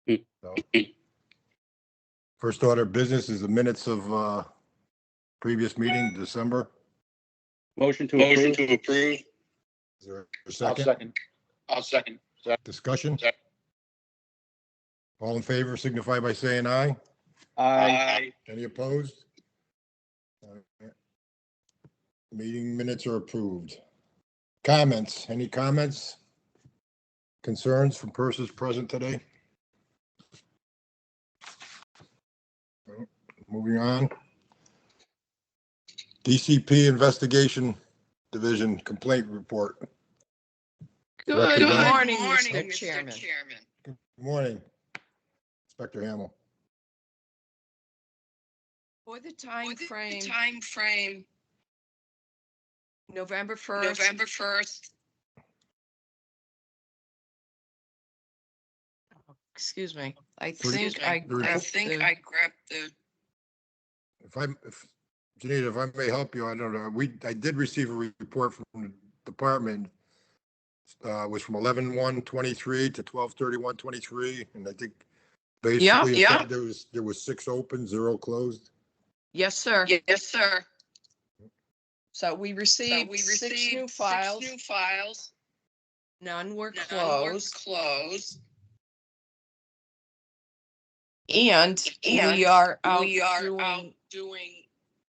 So, first order of business is the minutes of previous meeting, December. Motion to Motion approve. to approve. Is there a I'll second? second. I'll second. Discussion? Second. All in favor signify by saying aye. Aye. Any opposed? All right. Meeting minutes are approved. Comments? Any comments? Concerns from persons present today? No. Moving on. DCP Investigation Division Complaint Report. Good Good morning, morning, Mr. Chairman. Good morning, Inspector Hamel. For the time frame, Time frame, November 1st, November 1st. excuse me, I Excuse think me. I I grabbed think the, I grabbed the, If Janita, if I may help you, I don't know. I did receive a report from the department. It was from 11/1/23 to 12/31/23, and I think basically it Yeah. said there was 6 open, 0 closed. yes, sir. yes, sir. So we So received we 6 received new 6 files, new files. none were None were closed, closed. and we And are out we are doing out doing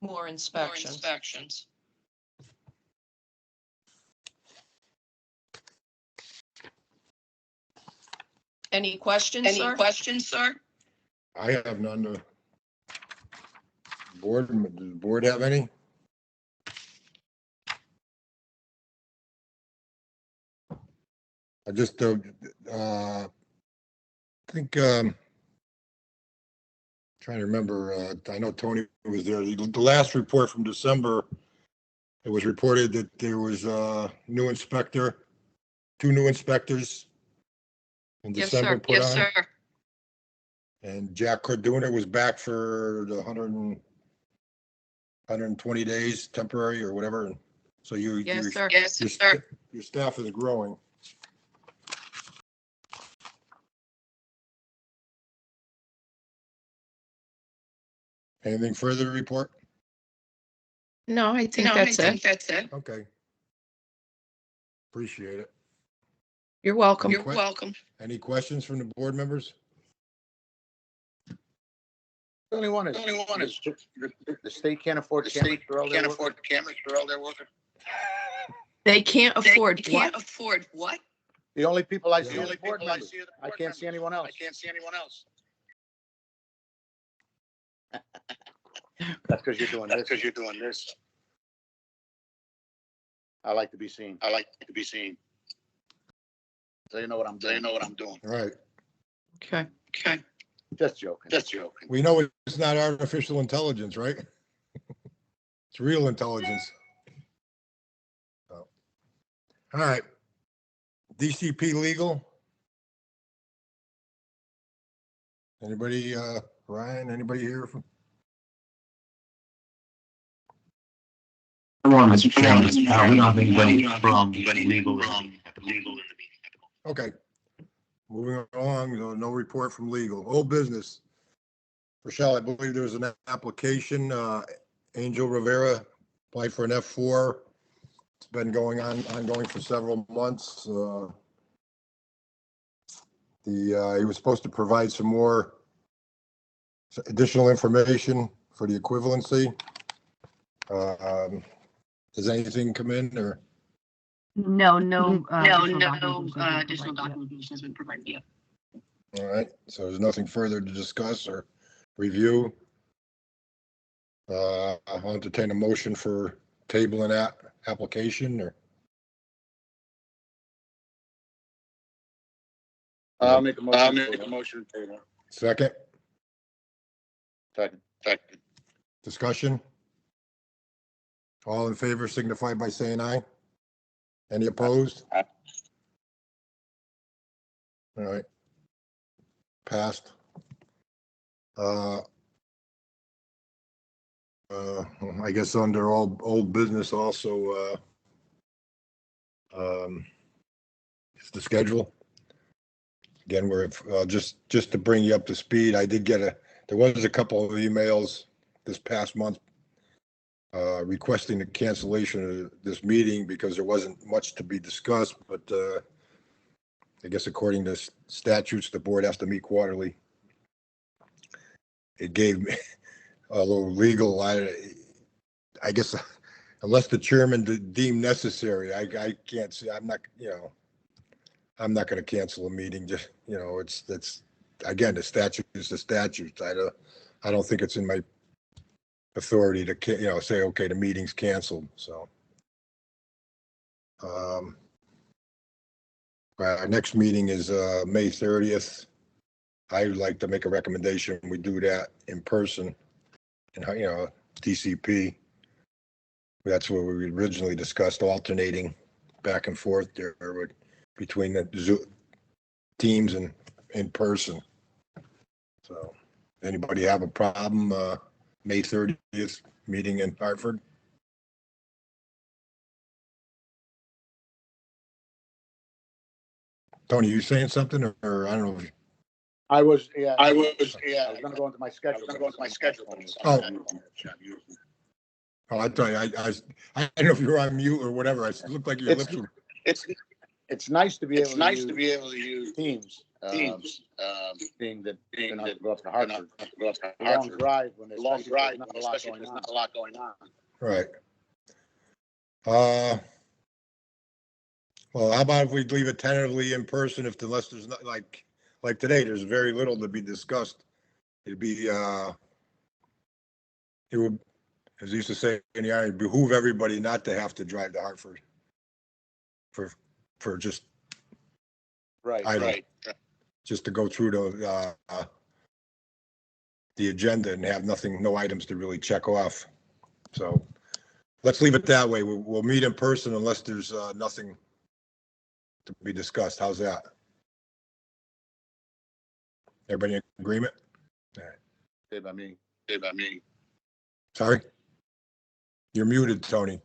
more more inspections. inspections. Any questions, Any sir? questions, sir? I have none. Does the board have any? I just think trying to remember. I know Tony was there. The last report from December, it was reported that there was a new inspector, 2 new inspectors in Yes, December sir. put Yes, on. sir. And Jack Carduna was back for the 120 days temporary or whatever. So Yes, sir. Yes, sir. your staff is growing. Anything further to report? No, I think No, that's I think it. that's it. Okay. Appreciate it. You're welcome. You're welcome. Any questions from the board members? The only one The only one is the state can't afford the cameras state for all their can't work. afford the cameras for all their workers. They can't afford They can't what? afford what? The only people I The see The are only the board people I members. see are the I board can't see members. anyone else. I can't see anyone else. That's because you're doing That's this. because you're doing this. I like to be seen. I like to be seen. So you know what I'm So you doing. know what I'm doing. All right. Okay. Okay, Just joking. just joking. We know it's not artificial intelligence, right? It's real intelligence. So, all right. DCP legal. Anybody, Ryan, anybody here from? Hello, Mr. Chairman. We don't have anybody We don't have from anybody legal. from legal in the meeting. Okay. Moving along, no report from legal. Old business. Rochelle, I believe there was an application, Angel Rivera applied for an F4. It's been ongoing for several months. He was supposed to provide some more additional information for the equivalency. Does anything come in or? No No, additional documentation has been provided yet. All right, so there's nothing further to discuss or review. I'll entertain a motion for tabling that application or. I'll make a motion. I'll to make a table. motion to Second, Second. second. discussion? All in favor signify by saying aye. Any opposed? Aye. All right. Passed. I guess under all old business also, it's the schedule. Again, just to bring you up to speed, there was a couple of emails this past month requesting the cancellation of this meeting because there wasn't much to be discussed, but I guess according to statutes, the board has to meet quarterly. It gave me, although legal, I guess unless the chairman deemed necessary, I can't see, I'm not going to cancel a meeting. Just, that's, again, the statute is the statute. I don't think it's in my authority to, say, okay, the meeting's canceled. So, our next meeting is May 30th. I would like to make a recommendation. We do that in person and, TCP. That's what we originally discussed, alternating back and forth there between the Zoom teams and in person. So anybody have a problem, May 30th meeting in Hartford? Tony, you saying something or I don't know. I was, yeah. I was gonna go into my schedule. Oh. Oh, I thought I don't know if you were on mute or whatever. It looked like your lips were. It's nice to be able It's to nice use to be able to use Teams, Teams, being that, being not that to go up to Not Hartford. to go up to The long Hartford. drive when there's Long drive, not a lot especially if going there's on. not a lot going on. Right. Well, how about if we leave it tentatively in person unless there's not like today, there's very little to be discussed. It would, as I used to say in the Army, behoove everybody not to have to drive to Hartford for just Right. Right. just to go through the agenda and have no items to really check off. So let's leave it that way. We'll meet in person unless there's nothing to be discussed. How's that? Everybody in agreement? Okay, by me. About me. Sorry? You're muted, Tony.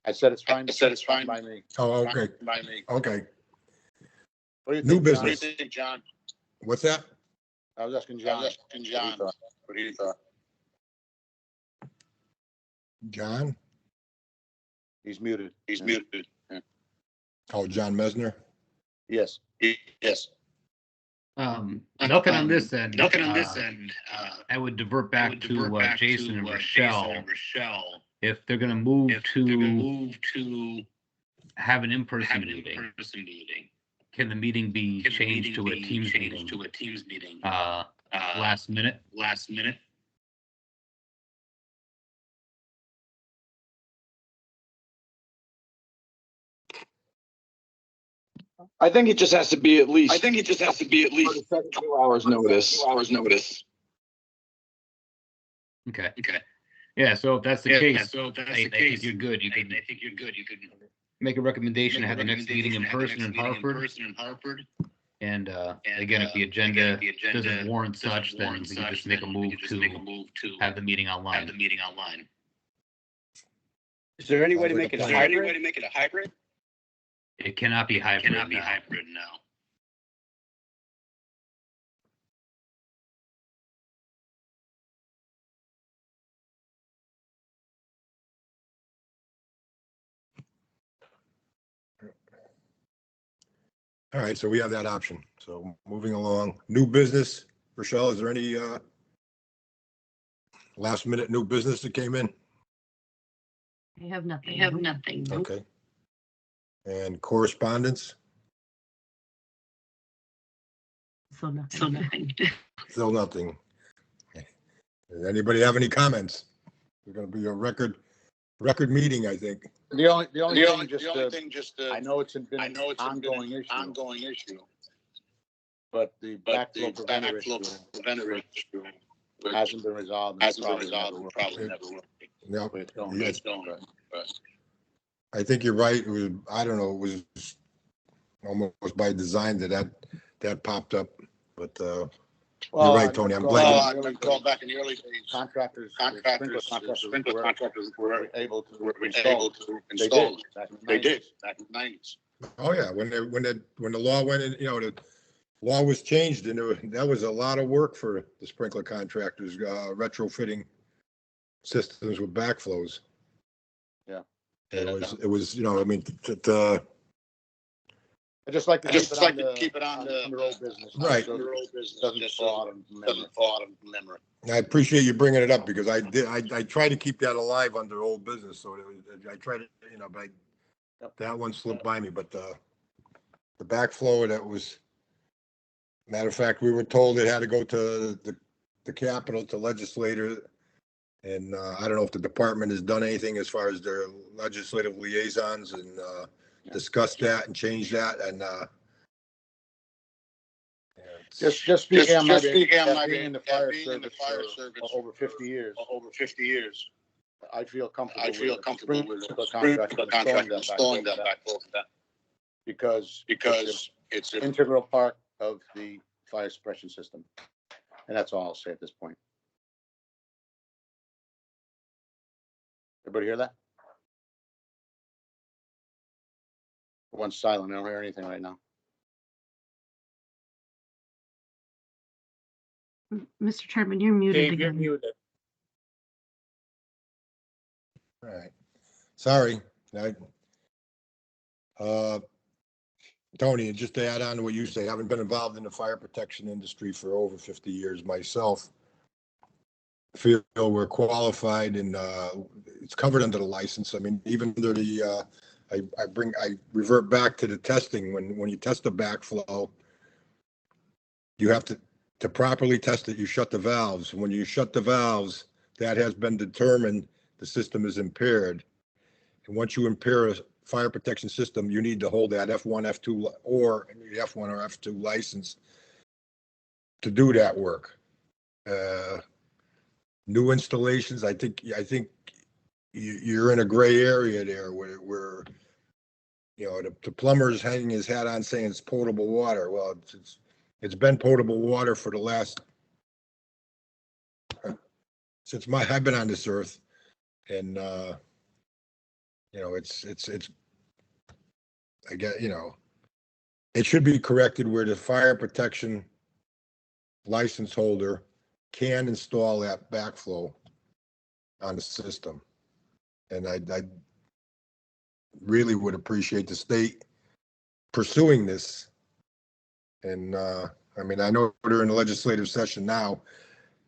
I said it's fine. I said it's fine. By me. Oh, okay. By me. Okay. What do you New think, John? What do you business. think, John? What's that? I was asking I John. was asking John. thought? What do you thought? John? He's muted. He's Yeah. muted. Oh, John Mesner? Yes. Yes. Nothing on this end. Nothing on this end. I would divert back to Jason and Rochelle. Rochelle. If they're gonna move If they're gonna to move to have an have in-person an meeting, in-person meeting. can the meeting be Can the changed meeting to a be Teams changed meeting? To a Teams meeting. Last minute? Last minute. I think it just has to be at I least think it just has to be at least 2 hours notice. 2 hours notice. Okay. Okay. Yeah, so if that's the Yeah, case, so if that's I the think case, you're good. You I can think you're good. You could make a recommendation to make have a the next meeting in recommendation to have the person next in meeting Hartford. person in Hartford. And And, again, if the agenda the agenda doesn't warrant doesn't such, then warrant we can just such, make a then move we can just make a to move to have the meeting have the online. meeting online. Is there any way to Sounds make like it a a Is there any way hybrid? to make it a hybrid? It cannot be hybrid Cannot be now. hybrid now. All right, so we have that option. So moving along, new business. Rochelle, is there any last minute new business that came in? I have nothing. I have nothing. Okay. And correspondence? So nothing. So nothing. Still nothing. Does anybody have any comments? It's gonna be a record meeting, I think. The only The thing, only, just, the only thing, just, I know it's been I an know it's been ongoing an issue, ongoing issue, but the but the backflow preventer backflow issue preventer issue hasn't been resolved. and hasn't been probably resolved never and will. probably never will. No, It's going. yeah, It's going. But I think you're right. It was, I don't know, it was almost by design that popped up, but you're right, Tony. I'm glad Well, I recall back in the early days, Contractors, contractors, sprinkler contractors were able to able install. to They install. did. Back in the They 90s. did back in the 90s. Oh, yeah, when the law went in, the law was changed and that was a lot of work for the sprinkler contractors, retrofitting systems with backflows. Yeah. It was, you know, I mean, I just like to keep it on the under old business. Right. So Under old business. Doesn't fall out of memory. Doesn't fall out of memory. I appreciate you bringing it up because I try to keep that alive under old business. So I try to, you know, but that one slipped by me, but the backflow, that was, matter of fact, we were told it had to go to the Capitol, to legislator. And I don't know if the department has done anything as far as their legislative liaisons and discussed that and changed that. And Just speaking on my being in the fire service for over 50 years, I feel comfortable with the contract installing that backflow because it's an integral part of the fire suppression system. And that's all I'll say at this point. Everybody hear that? One's silent. I don't hear anything right now. Mr. Chairman, you're muted Dave, you're again. muted. all right. Sorry. Tony, just to add on to what you say, having been involved in the fire protection industry for over 50 years myself, feel we're qualified and it's covered under the license. I mean, even under the I revert back to the testing. When you test the backflow, you have to properly test it. You shut the valves. When you shut the valves, that has been determined the system is impaired. And once you impair a fire protection system, you need to hold that F1, F2, or F1 or F2 license to do that work. New installations, I think you're in a gray area there where you know, the plumber's hanging his hat on saying it's potable water. Well, it's been potable water for the last since I've been on this earth, and you know, it's I get, you know, it should be corrected where the fire protection license holder can install that backflow on the system. And I really would appreciate the state pursuing this. And I mean, I know they're in the legislative session now.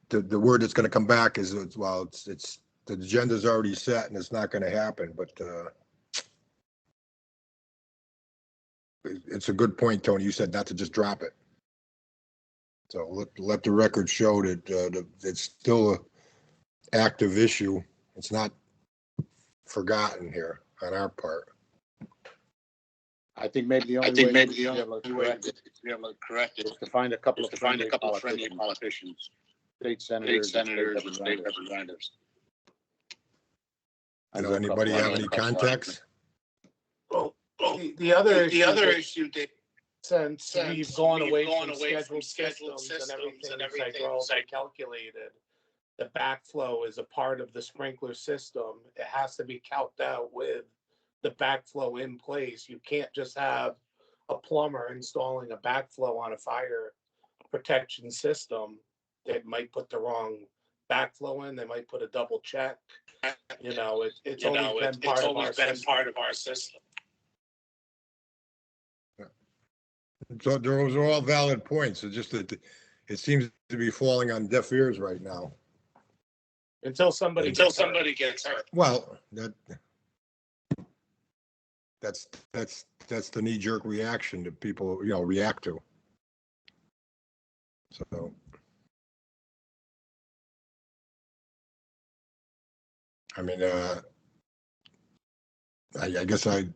The word that's going to come back is, well, it's the agenda's already set and it's not going to happen. But it's a good point, Tony. You said not to just drop it. So let the record show that it's still a active issue. It's not forgotten here on our part. I think maybe the only way to be able to correct it is to find a couple of friendly politicians, state senators, and state representatives. Does anybody have any contacts? Well, the other issue, Dave, since we've gone away from scheduled systems and everything is calculated, the backflow is a part of the sprinkler system. It has to be calced out with the backflow in place. You can't just have a plumber installing a backflow on a fire protection system. They might put the wrong backflow in. They might put a double check. You know, it's always been part of our system. So those are all valid points. It's just that it seems to be falling on deaf ears right now. Until somebody gets hurt. Well, that's the knee-jerk reaction that people, you know, react to. So I mean, I guess I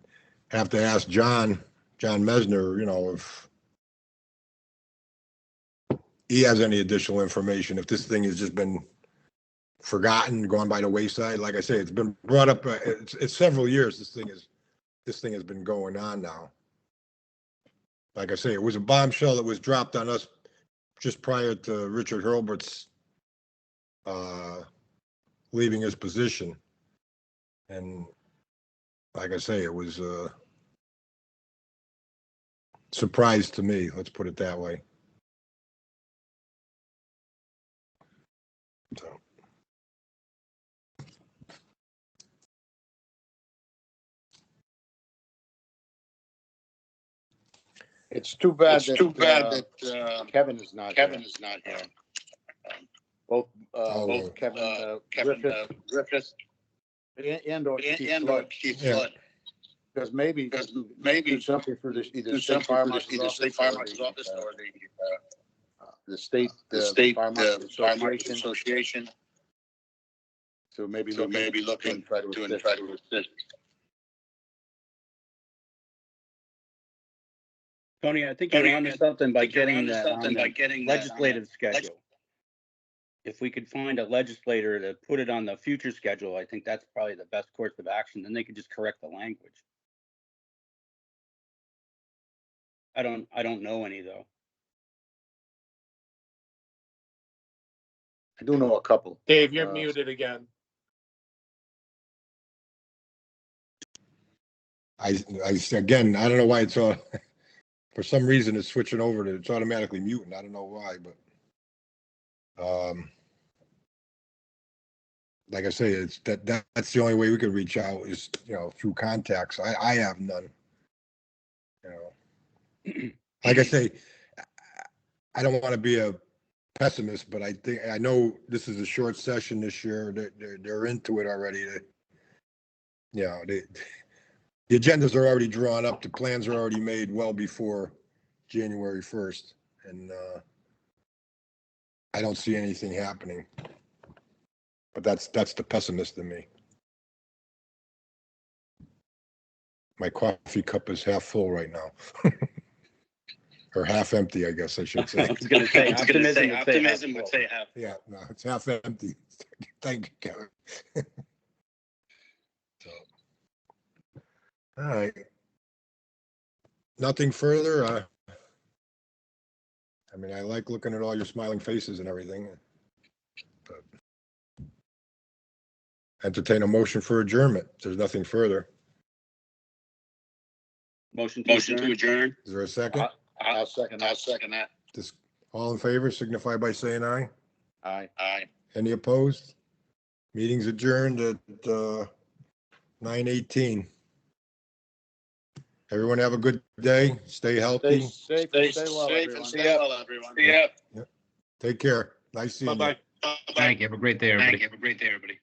have to ask John Mesner, you know, if he has any additional information, if this thing has just been forgotten, gone by the wayside. Like I say, it's been brought up. It's several years. This thing has been going on now. Like I say, it was a bombshell that was dropped on us just prior to Richard Hurlbert's leaving his position. And like I say, it was a surprise to me. Let's put it that way. It's too bad It's too bad that, that, Kevin is not Kevin here. is not here. Both, Oh, both Kevin, Griffith Griffith and or Keith and Flood. Keith Yeah. Flood. Because maybe Because do maybe something for this, either do state something fire for marshal's either state office fire or marshal's office or the state, the state fire marshal fire marshal association association. to maybe So look maybe into looking and try to to and assist. try to assist. Tony, I think you're onto something by getting that on Something by the getting that on the legislative schedule. If we could find a legislator to put it on the future schedule, I think that's probably the best course of action. Then they could just correct the language. I don't know any though. I do know a couple. Dave, you're Uh, muted again. Again, I don't know why it's on, for some reason it's switching over to, it's automatically muting. I don't know why, but. Like I say, it's that's the only way we could reach out is, through contacts. I have none. Like I say, I don't want to be a pessimist, but I know this is a short session this year. They're into it already. The agendas are already drawn up. The plans are already made well before January 1st. And I don't see anything happening. But that's the pessimist in me. My coffee cup is half full right now. Or half empty, I guess I should say. I was going to say optimism would say half. Yeah, no, it's half empty. Thank you, Kevin. So, all right. Nothing further. I mean, I like looking at all your smiling faces and everything. But entertain a motion for adjournment. There's nothing further. Motion to adjourn. Is there a second? I'll second I'll that. second that. Just all in favor, signify by saying aye. Aye. Aye. Any opposed? Meeting's adjourned at 9:18. Everyone have a good day. Stay Stay healthy. safe, Stay stay well, safe everyone. and stay well, everyone. See ya. Take care. Nice seeing you. Bye-bye. Thank you. Have a great day, everybody. Have a great day, everybody.